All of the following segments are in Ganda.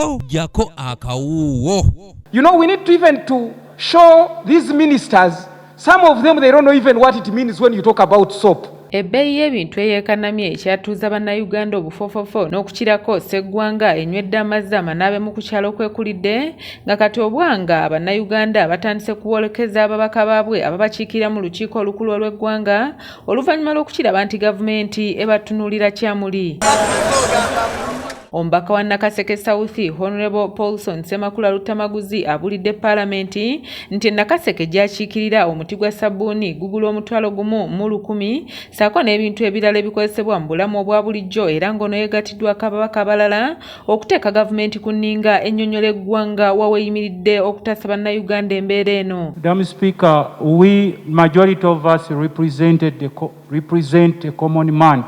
ko jako akawuwo. You know, we need to even to show these ministers, some of them they don't know even what it means when you talk about soap. Ebbeeyi y'ebintu eyeekanamye ekyatuuza bannayuganda obufofofo n'okukirako sseggwanga enywedde amazzi amanaabe mu kukyalo okwekulidde nga kati obwanga bannayuganda batandise kuwolekeza ababaka baabwe ababakiikirira mu lukiiko olukulu olw'eggwanga oluvannyuma lw'okukiraba nti gavumenti ebatunuulira kyamuli. Omubaka wa Nakaseke South Honorable Paulson Semakula Lutamaguzi abulidde palamenti nti Nakaseke gyakiikirira omuti gwa sabbuuni gugula $1,100 ssaako n'ebintu ebirala ebikozesebwa mu bulamu obwa bulijjo era ng'ono yeegatiddwako ababaka abalala okuteeka gavumenti ku nninga ennyonnyola eggwanga waweeyimiridde okutaasa bannayuganda embeera eno. Madam Speaker, we majority of us represent a common man,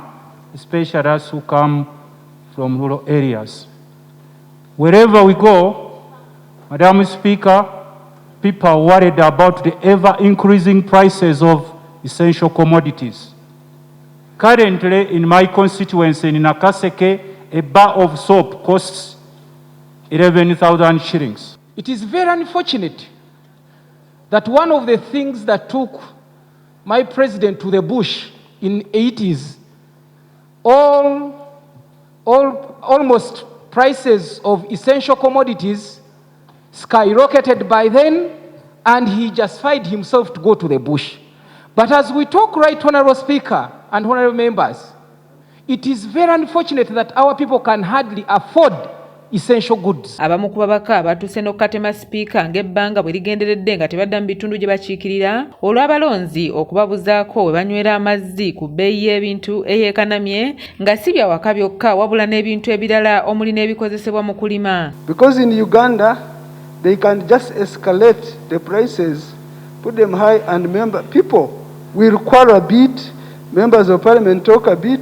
especially us who come from rural areas. Wherever we go, Madam Speaker, people are worried about the ever-increasing prices of essential commodities. Currently, in my constituency in Nakaseke, a bar of soap costs 11,000 shillings. It is very unfortunate that one of the things that took my president to the bush in 80s, almost prices of essential commodities skyrocketed by then, and he justified himself to go to the bush. But as we talk, right, Honorable Speaker and honorable members, it is very unfortunate that our people can hardly afford essential goods. Abamu ku babaka batuuse n'okukatema sipiika ng'ebbanga bwe ligenderedde nga tebadda mu bitundu gye bakiikirira olw'abalonzi okubabuzaako we banywera amazzi ku bbeeyi y'ebintu eyeekanamye nga si bya waka byokka wabula n'ebintu ebirala omuli n'ebikozesebwa mu kulima. Because in Uganda they can just escalate the prices, put them high, and people will quarrel a bit, members of parliament talk a bit,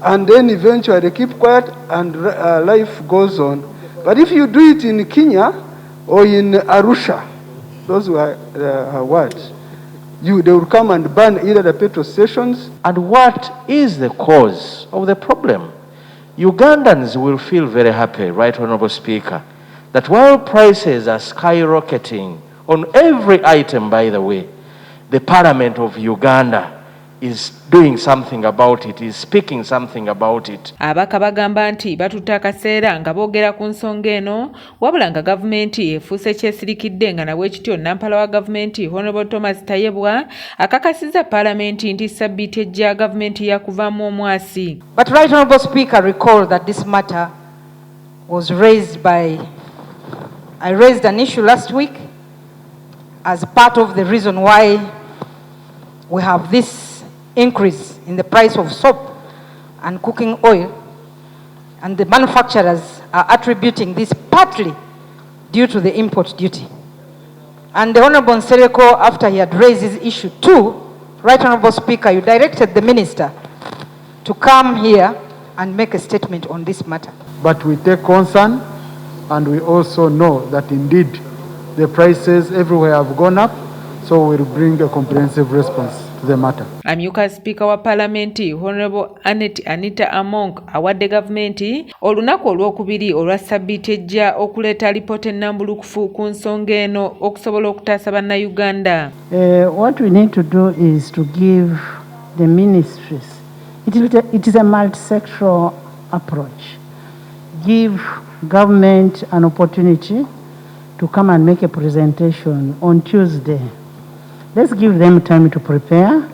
and then eventually they keep quiet and life goes on. But if you do it in Kenya or in Arusha, those were words, they will come and ban either the petrol stations. And what is the cause of the problem? Ugandans will feel very happy, Right Honorable Speaker, that while prices are skyrocketing on every item, by the way, the Parliament of Uganda is doing something about it, is speaking something about it. Abaka bagamba nti batutte akaseera nga boogera ku nsonga eno wabula nga gavumenti efuuse kyesirikidde nga nabwekityo nampala wa gavumenti Honorable Thomas Tayebwa akakasizza palamenti nti sabbiiti ejja gavumenti yakuvaamu omwasi. But Right Honorable Speaker, recall that this matter was raised by, I raised an issue last week as part of the reason why we have this increase in the price of soap and cooking oil, and the manufacturers are attributing this partly due to the import duty. And the Honorable Nsereko, after he had raised this issue too, Right Honorable Speaker, you directed the minister to come here and make a statement on this matter. But we take concern, and we also know that indeed the prices everywhere have gone up, so we'll bring a comprehensive response to the matter. Amyuka Speaker wa Palamenti Honorable Anita Among awadde gavumenti olunaku olw'okubiri olwa sabbiiti ejja okuleeta alipoota ennambulukufu ku nsonga eno okusobola okutaasa bannayuganda. What we need to do is to give the ministries, it is a multi-sectoral approach, give government an opportunity to come and make a presentation on Tuesday. Let's give them time to prepare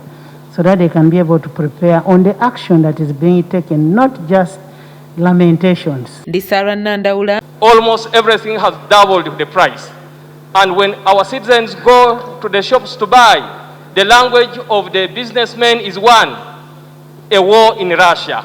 so that they can be able to prepare on the action that is being taken, not just lamentations. Almost everything has doubled the price. And when our citizens go to the shops to buy, the language of the businessmen is one, a war in Russia.